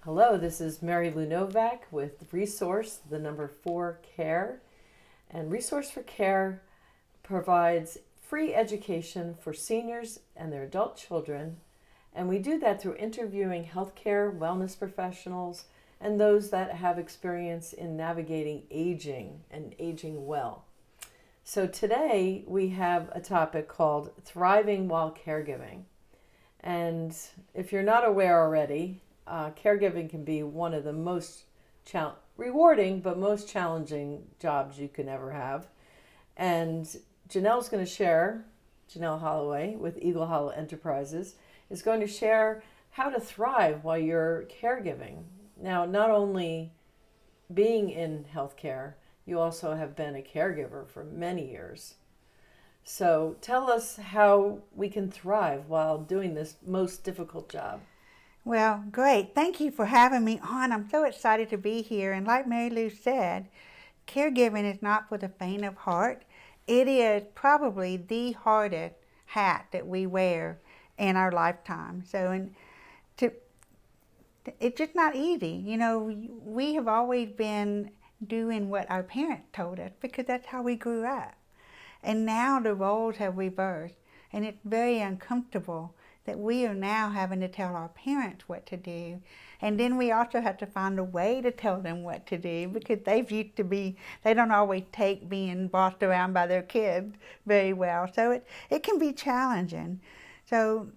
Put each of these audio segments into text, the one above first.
Hello, this is MaryLou Nowak with Resource, the number 4 Care. And Resource for Care provides free education for seniors and their adult children. And we do that through interviewing healthcare, wellness professionals, and those that have experience in navigating aging and aging well. So today we have a topic called Thriving While Caregiving. And if you're not aware already, caregiving can be one of the most rewarding but most challenging jobs you can ever have. And Genell's going to share, Genell Holloway with Eagle Hollow Enterprises, is going to share how to thrive while you're caregiving. Now, not only being in healthcare, you also have been a caregiver for many years. So tell us how we can thrive while doing this most difficult job. Well, great. Thank you for having me on. I'm so excited to be here. And like MaryLou said, caregiving is not for the faint of heart. It is probably the hardest hat that we wear in our lifetime. It's just not easy. You know, we have always been doing what our parents told us because that's how we grew up. And now the roles have reversed, and it's very uncomfortable that we are now having to tell our parents what to do. And then we also have to find a way to tell them what to do because they don't always take being bossed around by their kids very well. So it can be challenging. So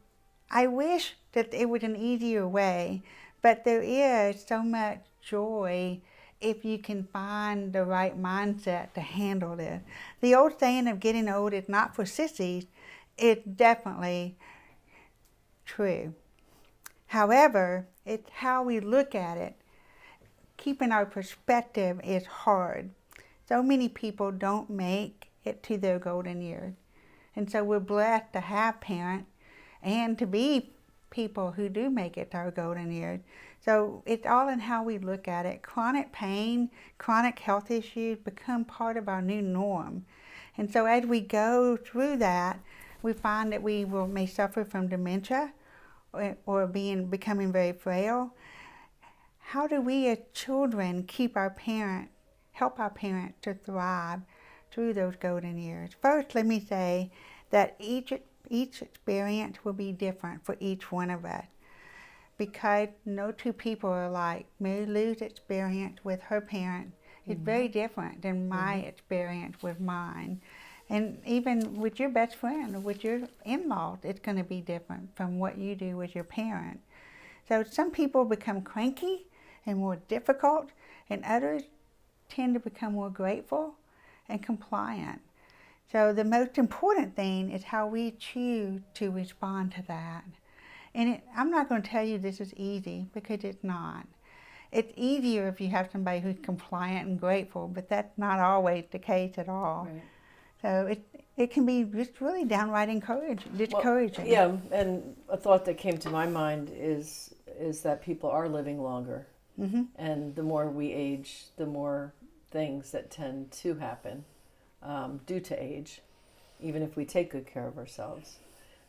I wish that it was an easier way, but there is so much joy if you can find the right mindset to handle this. The old saying of getting old is not for sissies is definitely true. However, it's how we look at it. Keeping our perspective is hard. So many people don't make it to their golden years. And so we're blessed to have parents and to be people who do make it to our golden years. So it's all in how we look at it. Chronic pain, chronic health issues become part of our new norm. And so as we go through that, we find that we may suffer from dementia or becoming very frail. How do we as children help our parents to thrive through those golden years? First, let me say that each experience will be different for each one of us because no two people are alike. MaryLou's experience with her parents is very different than my experience with mine. And even with your best friend or with your in-laws, it's going to be different from what you do with your parents. So some people become cranky and more difficult, and others tend to become more grateful and compliant. So the most important thing is how we choose to respond to that. And I'm not going to tell you this is easy because it's not. It's easier if you have somebody who's compliant and grateful, but that's not always the case at all. Right. So it can be just really downright discouraging. Yeah, and a thought that came to my mind is that people are living longer. Mm-hmm. And the more we age, the more things that tend to happen due to age, even if we take good care of ourselves.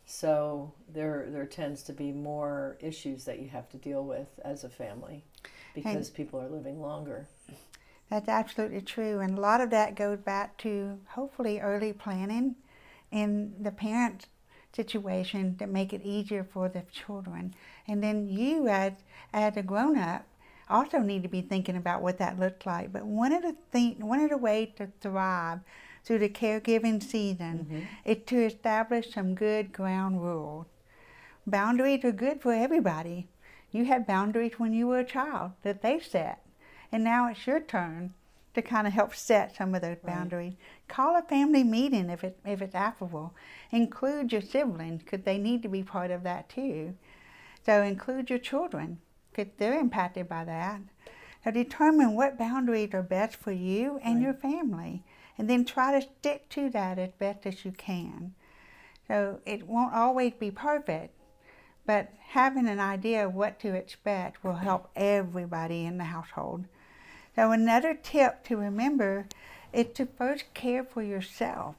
So there tends to be more issues that you have to deal with as a family because people are living longer. That's absolutely true. And a lot of that goes back to hopefully early planning in the parent situation to make it easier for the children. And then you as a grown-up also need to be thinking about what that looks like. But one of the ways to thrive through the caregiving season is to establish some good ground rules. Boundaries are good for everybody. You had boundaries when you were a child that they set. And now it's your turn to kind of help set some of those boundaries. Right. Call a family meeting if it's affable. Include your siblings because they need to be part of that too. So include your children because they're impacted by that. So determine what boundaries are best for you and your family. And then try to stick to that as best as you can. So it won't always be perfect, but having an idea of what to expect will help everybody in the household. So another tip to remember is to first care for yourself.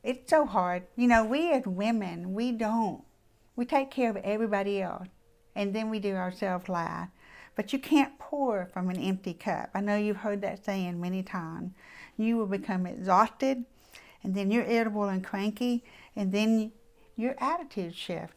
It's so hard. You know, we as women, we take care of everybody else, and then we do ourselves last. But you can't pour from an empty cup. I know you've heard that saying many times. You will become exhausted, and then you're irritable and cranky, and then your attitude shifts.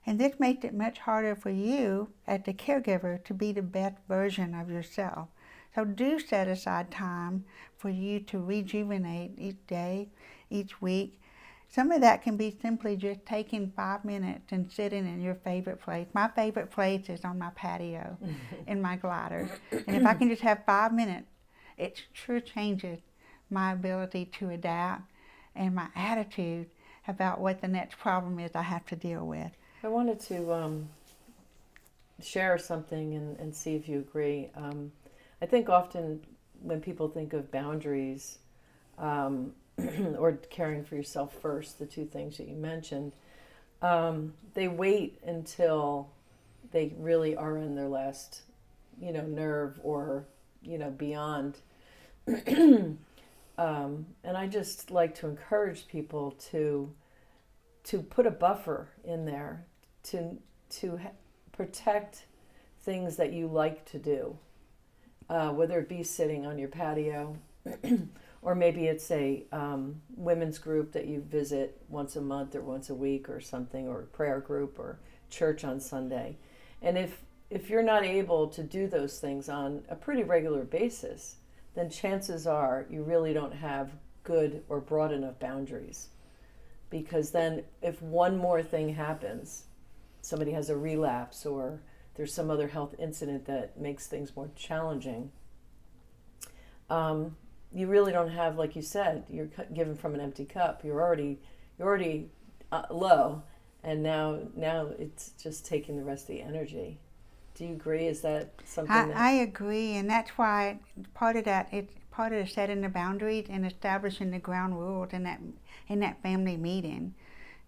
And this makes it much harder for you as the caregiver to be the best version of yourself. So do set aside time for you to rejuvenate each day, each week. Some of that can be simply just taking 5 minutes and sitting in your favorite place. My favorite place is on my patio in my glider. And if I can just have 5 minutes, it sure changes my ability to adapt and my attitude about what the next problem is I have to deal with. I wanted to share something and see if you agree. I think often when people think of boundaries or caring for yourself first, the two things that you mentioned, they wait until they really are in their last, nerve or, beyond. And I just like to encourage people to put a buffer in there to protect things that you like to do, whether it be sitting on your patio, or maybe it's a women's group that you visit once a month or once a week or something, or a prayer group or church on Sunday. And if you're not able to do those things on a pretty regular basis, then chances are you really don't have good or broad enough boundaries. Because then if one more thing happens, somebody has a relapse or there's some other health incident that makes things more challenging, you really don't have, like you said, you're given from an empty cup. You're already low, and now it's just taking the rest of the energy. Do you agree? Is that something I agree, and that's why part of that, it's part of setting the boundaries and establishing the ground rules in that family meeting.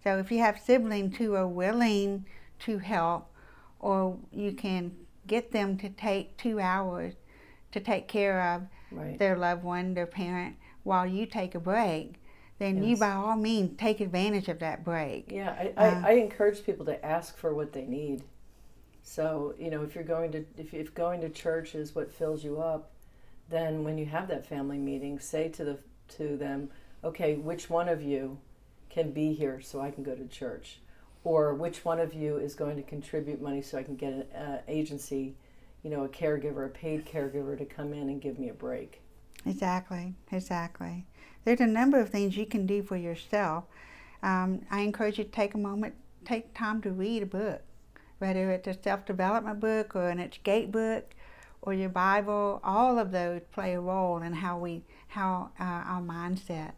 So if you have siblings who are willing to help, or you can get them to take 2 hours to take care of their loved one, their parent, while you take a break, then you by all means take advantage of that break. Yeah, I encourage people to ask for what they need. So, if going to church is what fills you up, then when you have that family meeting, say to them, okay, which one of you can be here so I can go to church? Or which one of you is going to contribute money so I can get an agency, a caregiver, a paid caregiver to come in and give me a break? Exactly. There's a number of things you can do for yourself. I encourage you to take time to read a book, whether it's a self-development book or an escape book or your Bible. All of those play a role in how our mindset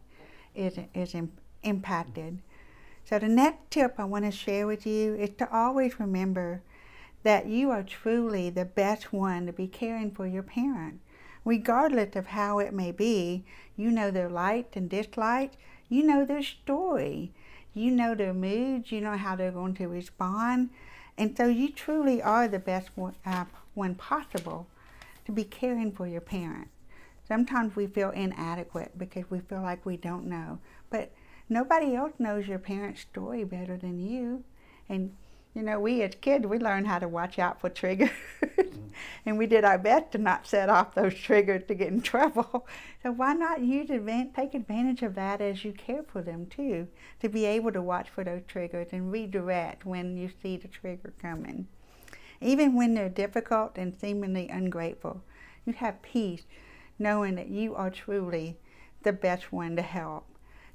is impacted. So the next tip I want to share with you is to always remember that you are truly the best one to be caring for your parent. Regardless of how it may be, you know their likes and dislikes, you know their story, you know their moods, you know how they're going to respond, and so you truly are the best one possible to be caring for your parent. Sometimes we feel inadequate because we feel like we don't know, but nobody else knows your parent's story better than you. And we as kids, we learned how to watch out for triggers. And we did our best to not set off those triggers to get in trouble. So why not take advantage of that as you care for them too, to be able to watch for those triggers and redirect when you see the trigger coming. Even when they're difficult and seemingly ungrateful, you have peace knowing that you are truly the best one to help.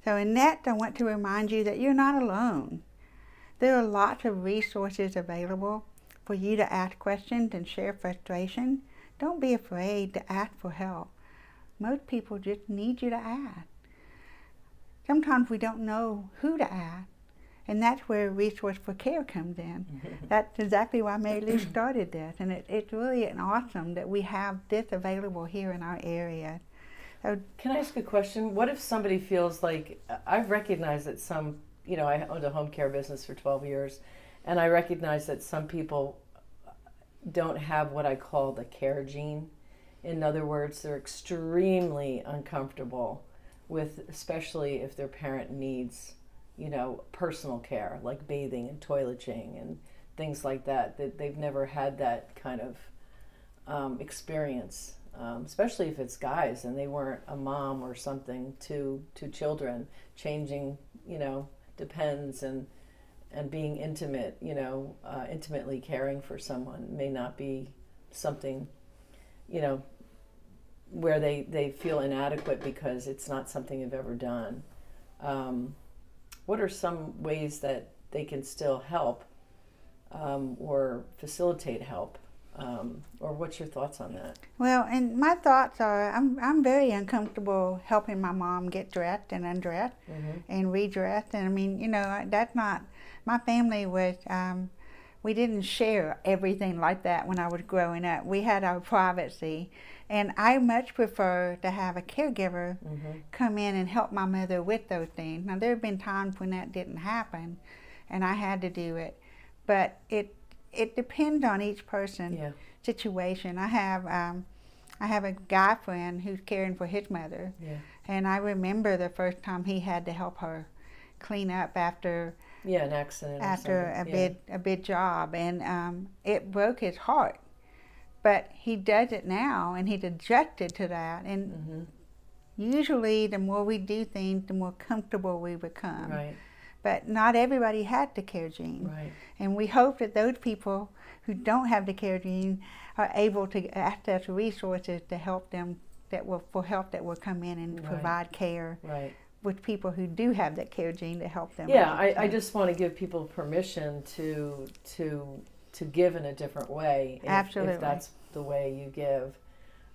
So in that, I want to remind you that you're not alone. There are lots of resources available for you to ask questions and share frustration. Don't be afraid to ask for help. Most people just need you to ask. Sometimes we don't know who to ask, and that's where Resource for Care comes in. That's exactly why MaryLou started this, and it's really awesome that we have this available here in our area. So, can I ask a question? What if somebody feels like, I've recognized that some, I owned a home care business for 12 years, and I recognize that some people don't have what I call the care gene. In other words, they're extremely uncomfortable with, especially if their parent needs, personal care, like bathing and toileting and things like that, that they've never had that kind of experience, especially if it's guys and they weren't a mom or something to children. Changing, depends, and being intimate, intimately caring for someone may not be something, where they feel inadequate because it's not something they've ever done. What are some ways that they can still help or facilitate help? Or what's your thoughts on that? Well, and my thoughts are, I'm very uncomfortable helping my mom get dressed and undressed and redressed. And I mean, that's not, my family was, we didn't share everything like that when I was growing up. We had our privacy. And I much prefer to have a caregiver come in and help my mother with those things. Now, there have been times when that didn't happen and I had to do it. But it depends on each person's situation. I have a guy friend who's caring for his mother, and I remember the first time he had to help her clean up after an accident, after a big job, and it broke his heart. But he does it now, and he's adjusted to that. And usually, the more we do things, the more comfortable we become. Right. But not everybody had the care gene. Right. And we hope that those people who don't have the care gene are able to access resources to help them, that will come in and provide care with people who do have that care gene to help them. Yeah, I just want to give people permission to give in a different way. Absolutely. If that's the way you give.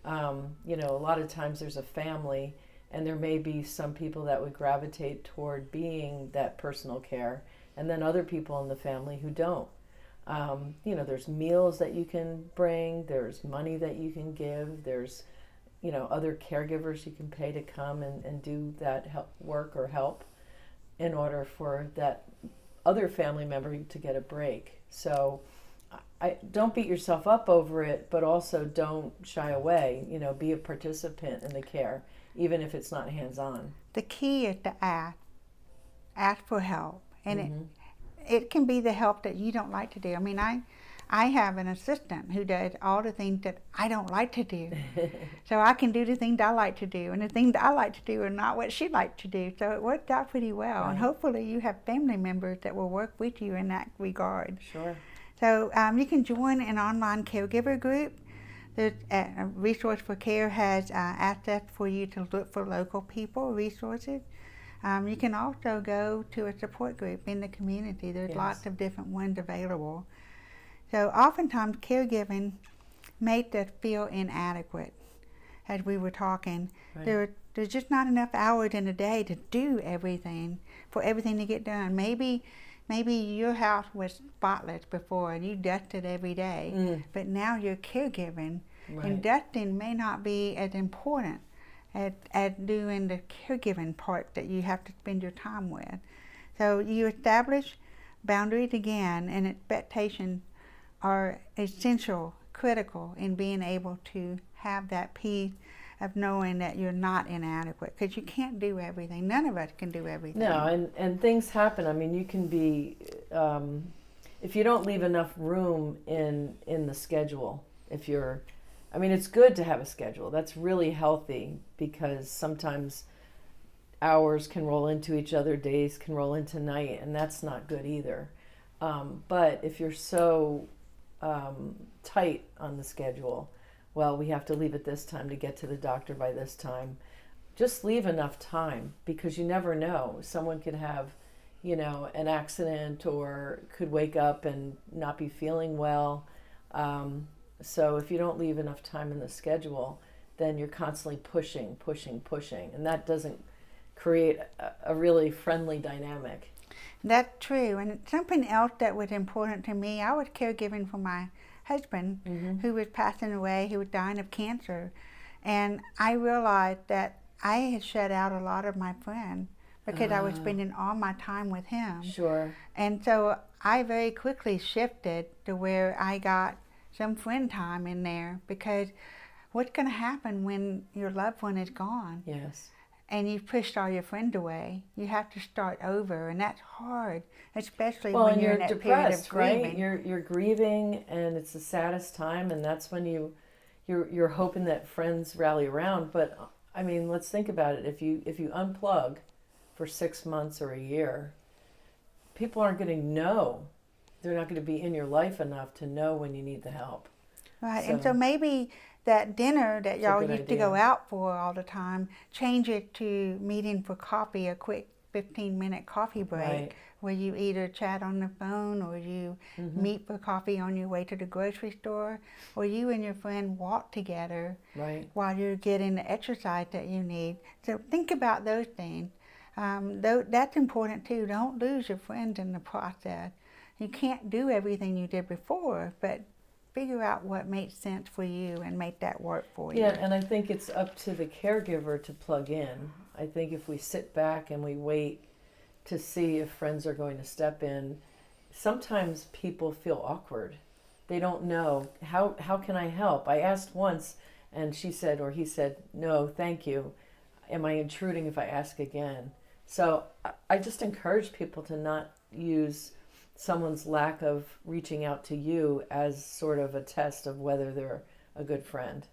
A lot of times there's a family, and there may be some people that would gravitate toward being that personal care, and then other people in the family who don't. There's meals that you can bring, there's money that you can give, there's, other caregivers you can pay to come and do that work or help in order for that other family member to get a break. So I don't beat yourself up over it, but also don't shy away, be a participant in the care, even if it's not hands-on. The key is to ask for help, and it can be the help that you don't like to do. I mean, I have an assistant who does all the things that I don't like to do. So I can do the things I like to do, and the things I like to do are not what she likes to do. So it worked out pretty well, and hopefully you have family members that will work with you in that regard. Sure. So you can join an online caregiver group. There's a Resource for Care has access for you to look for local people, resources. You can also go to a support group in the community. There's lots of different ones available. So oftentimes caregiving makes us feel inadequate, as we were talking. There's just not enough hours in a day to do everything, for everything to get done. Maybe your house was spotless before and you dusted every day, but now you're caregiving, and dusting may not be as important as doing the caregiving part that you have to spend your time with. So you establish boundaries again, and expectations are essential, critical in being able to have that peace of knowing that you're not inadequate, because you can't do everything. None of us can do everything. No, and things happen. I mean, you can be, if you don't leave enough room in the schedule, it's good to have a schedule. That's really healthy, because sometimes hours can roll into each other, days can roll into night, and that's not good either. But if you're so tight on the schedule, well, we have to leave at this time to get to the doctor by this time. Just leave enough time, because you never know. Someone could have, an accident, or could wake up and not be feeling well. So if you don't leave enough time in the schedule, then you're constantly pushing, and that doesn't create a really friendly dynamic. That's true. And something else that was important to me, I was caregiving for my husband who was passing away. He was dying of cancer. And I realized that I had shut out a lot of my friends because I was spending all my time with him. Sure. And so I very quickly shifted to where I got some friend time in there, because what's going to happen when your loved one is gone? Yes. and you've pushed all your friends away, you have to start over, and that's hard, especially Well, when and you're you're in that period of depressed, right? grieving. You're grieving, and it's the saddest time, and that's when you're hoping that friends rally around. But I mean, let's think about it. If you unplug for 6 months or a year, people aren't going to know. They're not going to be in your life enough to know when you need the help. Right, and so maybe that dinner that It's a y'all good used to idea. go out for all the time, change it to meeting for coffee, a quick 15-minute coffee break, Right. where you either chat on the phone or you meet for coffee on your way to the grocery store, or you and your friend walk together Right. while you're getting the exercise that you need. So think about those things. That's important too. Don't lose your friends in the process. You can't do everything you did before, but figure out what makes sense for you and make that work for you. Yeah, and I think it's up to the caregiver to plug in. I think if we sit back and we wait to see if friends are going to step in, sometimes people feel awkward. They don't know, how can I help? I asked once, and she said, or he said, no, thank you. Am I intruding if I ask again? So I just encourage people to not use someone's lack of reaching out to you as sort of a test of whether they're a good friend.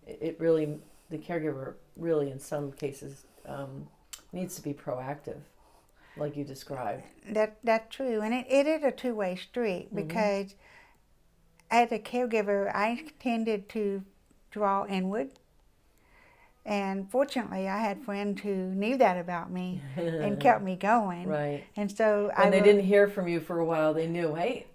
It really, the caregiver really in some cases needs to be proactive, like you described. That's true, and it is a two-way street, because as a caregiver, I tended to draw inward. And fortunately, I had friends who knew that about me and kept me going. Right. And so When they didn't hear from you for a while, they knew, hey,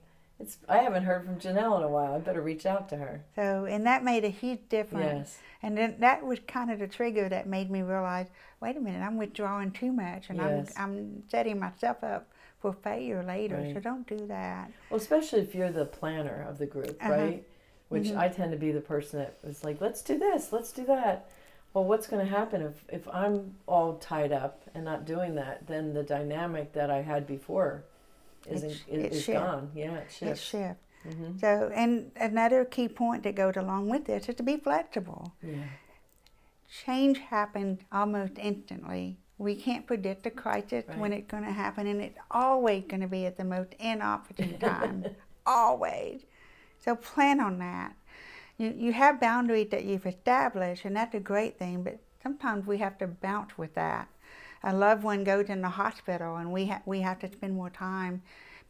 I haven't heard from Genell in a while. I better reach out to her. So, and that made a huge difference. Yes. And then that was kind of the trigger that made me realize, wait a minute, I'm withdrawing too much, and Yes. I'm setting myself up for failure later. Right. So don't do that. Well, especially if you're the planner of the group, right? Which I tend to be the person that was like, let's do this, let's do that. Well, what's going to happen if I'm all tied up and not doing that? Then the dynamic that I had before is gone. Yeah, it shifts. It shifts. So, and another key point that goes along with this is to be flexible. Yeah. Change happens almost instantly. We can't predict a crisis when it's going to happen, and it's always going to be at the most inopportune time. Always. So plan on that. You have boundaries that you've established, and that's a great thing, but sometimes we have to bounce with that. A loved one goes in the hospital, and we have to spend more time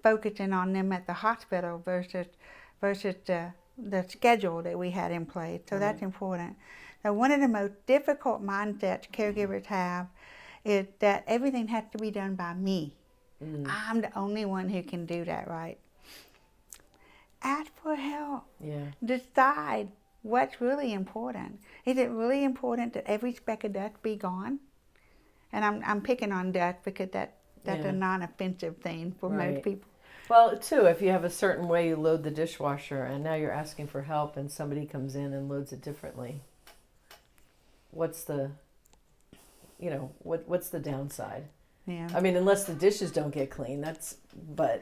focusing on them at the hospital versus the schedule that we had in place. So that's important. Now, one of the most difficult mindsets caregivers have is that everything has to be done by me. I'm the only one who can do that, right? Ask for help. Yeah. Decide what's really important. Is it really important that every speck of dust be gone? And I'm picking on dust because that's a non-offensive thing for most people. Well, too, if you have a certain way you load the dishwasher and now you're asking for help and somebody comes in and loads it differently, what's the downside? Yeah. I mean, unless the dishes don't get clean, that's a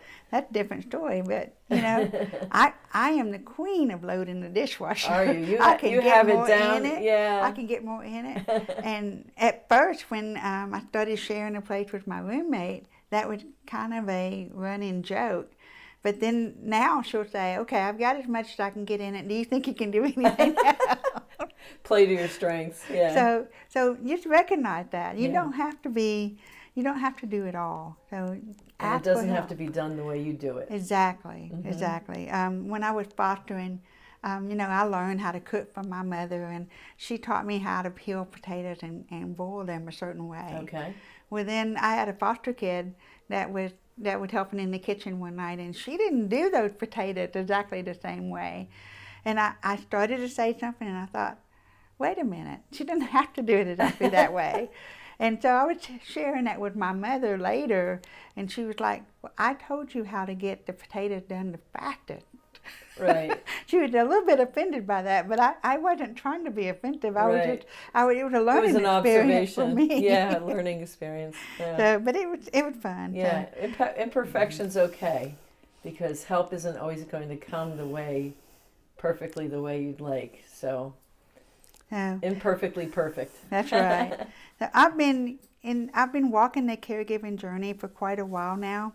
different story. But I am the queen of loading the dishwasher. Are you? I can you get have more it down. in it. Yeah. I can get more in it. And at first, when I started sharing a place with my roommate, that was kind of a running joke. But then now she'll say, "Okay, I've got as much as I can get in it. Do you think you can do anything else?" Play to your strengths. Yeah. So just recognize that you don't have to be. You don't have to do it all. So and it doesn't have to be done the way you do it. Exactly, exactly. When I was fostering, I learned how to cook from my mother, and she taught me how to peel potatoes and boil them a certain way. Okay. Well, then I had a foster kid that was helping in the kitchen one night, and she didn't do those potatoes exactly the same way. And I started to say something, and I thought, wait a minute, she didn't have to do it exactly that way. And so I was sharing that with my mother later, and she was like, well, I told you how to get the potatoes done the fastest. Right. She was a little bit offended by that, but I wasn't trying to be offensive. It was a learning experience for me. Yeah, learning experience. Yeah. So, but it was fun. Yeah, imperfection's okay, because help isn't always going to come perfectly the way you'd like. So Imperfectly perfect. That's right. So I've been walking the caregiving journey for quite a while now,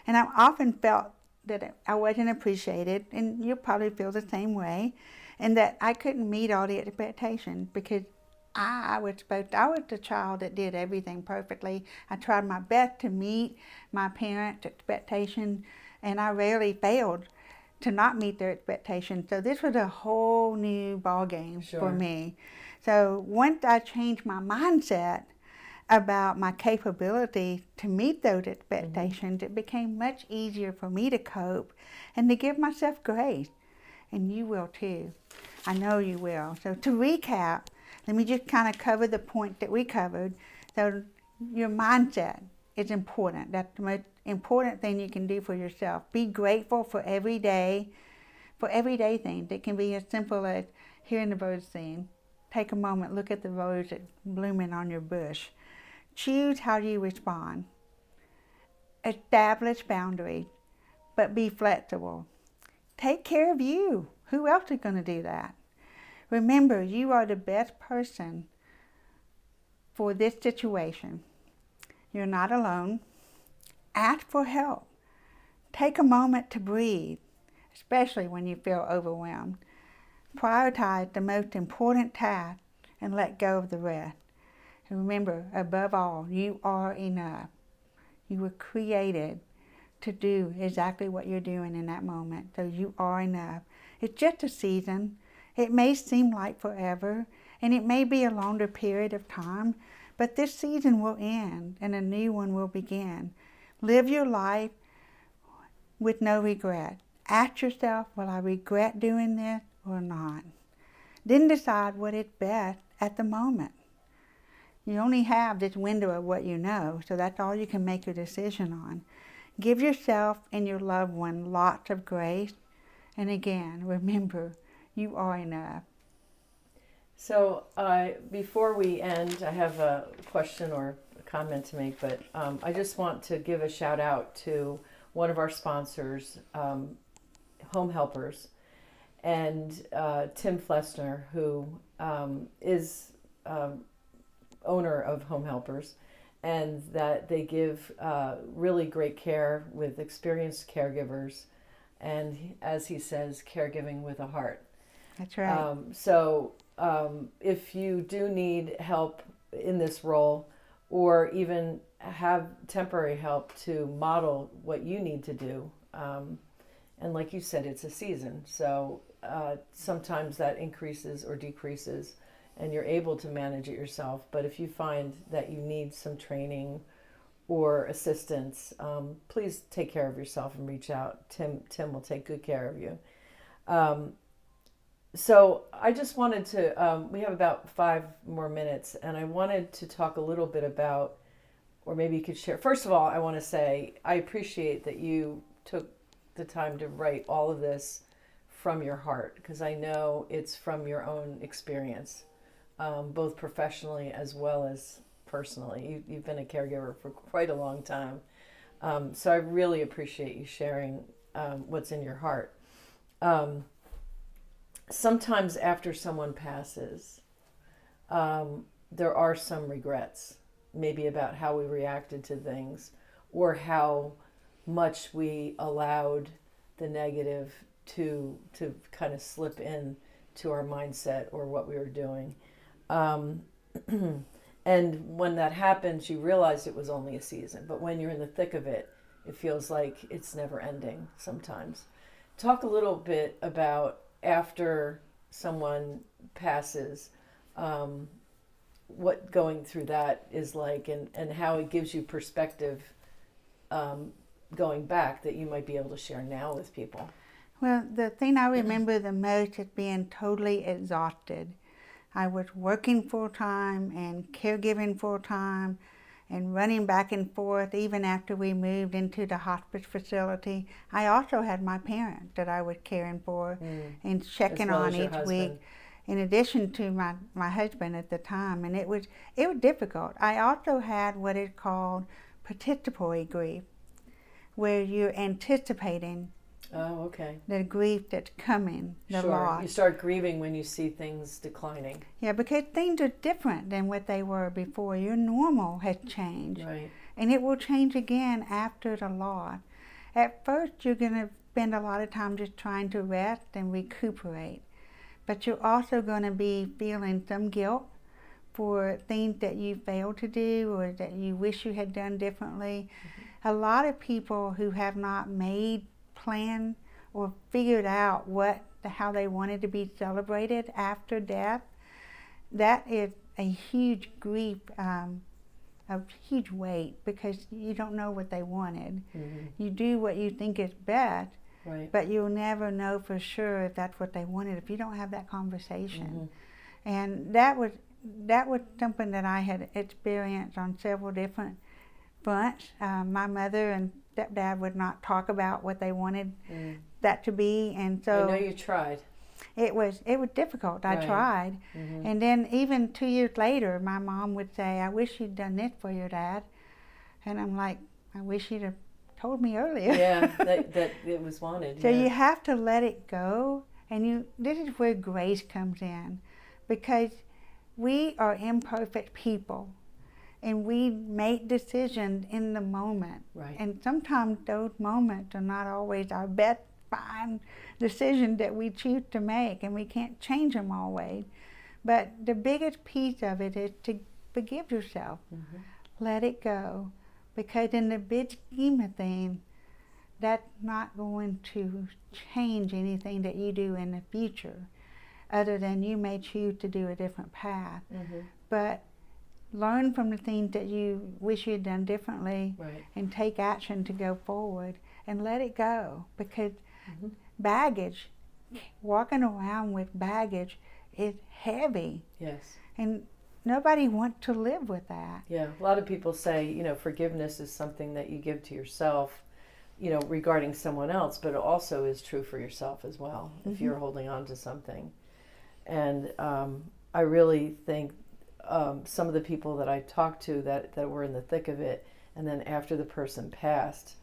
and I've often felt that I wasn't appreciated, and you probably feel the same way, and that I couldn't meet all the expectations because I was the child that did everything perfectly. I tried my best to meet my parents' expectations, and I rarely failed to not meet their expectations. So this was a whole new ball game for me. So once I changed my mindset about my capability to meet those expectations, it became much easier for me to cope and to give myself grace. And you will too. I know you will. So to recap, let me just kind of cover the point that we covered. So your mindset is important. That's the most important thing you can do for yourself. Be grateful for everyday things. It can be as simple as hearing the birds sing. Take a moment, look at the rose that's blooming on your bush. Choose how you respond. Establish boundaries, but be flexible. Take care of you. Who else is going to do that? Remember, you are the best person for this situation. You're not alone. Ask for help. Take a moment to breathe, especially when you feel overwhelmed. Prioritize the most important task and let go of the rest. And remember, above all, you are enough. You were created to do exactly what you're doing in that moment. So you are enough. It's just a season. It may seem like forever, and it may be a longer period of time, but this season will end and a new one will begin. Live your life with no regret. Ask yourself, will I regret doing this or not? Then decide what is best at the moment. You only have this window of what you know, so that's all you can make a decision on. Give yourself and your loved one lots of grace. And again, remember, you are enough. So before we end, I have a question or a comment to make, but I just want to give a shout out to one of our sponsors, Home Helpers, and Tim Flesner, who is owner of Home Helpers, and that they give really great care with experienced caregivers, and as he says, caregiving with a heart. That's right. If you do need help in this role, or even have temporary help to model what you need to do, and like you said, it's a season, so sometimes that increases or decreases, and you're able to manage it yourself. But if you find that you need some training or assistance, please take care of yourself and reach out. Tim will take good care of you. So I just wanted to, we have about 5 more minutes, and I wanted to talk a little bit about, or maybe you could share. First of all, I want to say I appreciate that you took the time to write all of this from your heart, because I know it's from your own experience, both professionally as well as personally. You've been a caregiver for quite a long time. So I really appreciate you sharing what's in your heart. Sometimes after someone passes, there are some regrets, maybe about how we reacted to things, or how much we allowed the negative to kind of slip in to our mindset or what we were doing. And when that happens, you realize it was only a season. But when you're in the thick of it, it feels like it's never ending sometimes. Talk a little bit about after someone passes, what going through that is like, and how it gives you perspective going back that you might be able to share now with people. Well, the thing I remember the most is being totally exhausted. I was working full-time and caregiving full-time and running back and forth even after we moved into the hospice facility. I also had my parents that I was caring for and checking on each week, in addition to my husband at the time, and it was difficult. I also had what is called participatory grief, where you're anticipating Oh, okay. The grief that's coming, the Sure. loss. You start grieving when you see things declining. Yeah, because things are different than what they were before. Your normal has changed. Right. And it will change again after the loss. At first, you're going to spend a lot of time just trying to rest and recuperate. But you're also going to be feeling some guilt for things that you failed to do or that you wish you had done differently. A lot of people who have not made plans or figured out how they wanted to be celebrated after death, that is a huge grief, a huge weight, because you don't know what they wanted. Mm-hmm. You do what you think is best, Right. but you'll never know for sure if that's what they wanted if you don't have that conversation. Mm-hmm. And that was something that I had experienced on several different fronts. My mother and stepdad would not talk about what they wanted that to be, and so I know you tried. it was difficult. Right. I tried. Mm-hmm. And then even 2 years later, my mom would say, "I wish you'd done this for your dad." And I'm like, "I wish you'd have told me earlier." Yeah, that it was wanted. So yeah. you have to let it go, and this is where grace comes in, because we are imperfect people, and we make decisions in the moment. Right. And sometimes those moments are not always our best fine decision that we choose to make, and we can't change them always. But the biggest piece of it is to forgive yourself. Mm-hmm. Let it go, because in the big scheme of things, that's not going to change anything that you do in the future, other than you may choose to do a different path. Mm-hmm. But learn from the things that you wish you'd done differently, Right. and take action to go forward, and let it go, because Mm-hmm. baggage, walking around with baggage is heavy, Yes. and nobody wants to live with that. Yeah. A lot of people say, forgiveness is something that you give to yourself, regarding someone else, but it also is true for yourself as well, if Mm-hmm. you're holding on to something. And I really think some of the people that I talked to that were in the thick of it, and then after the person passed,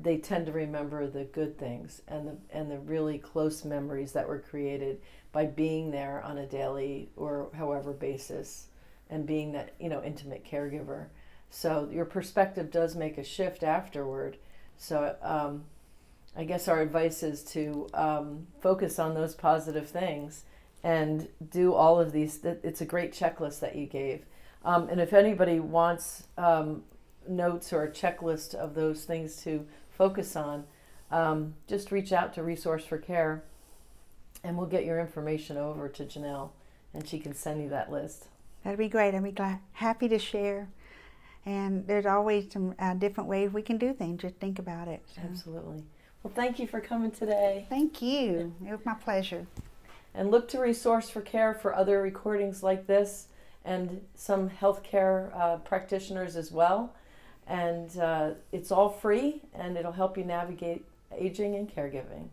they tend to remember the good things and the really close memories that were created by being there on a daily or however basis, and being that intimate caregiver. So your perspective does make a shift afterward. So I guess our advice is to focus on those positive things and do all of these. It's a great checklist that you gave. And if anybody wants notes or a checklist of those things to focus on, just reach out to Resource for Care, and we'll get your information over to Genell, and she can send you that list. That'd be great. I'd be happy to share. And there's always some different ways we can do things. Just think about it. So. Absolutely. Well, thank you for coming today. Thank you. It was my pleasure. And look to Resource for Care for other recordings like this, and some healthcare practitioners as well. And it's all free, and it'll help you navigate aging and caregiving.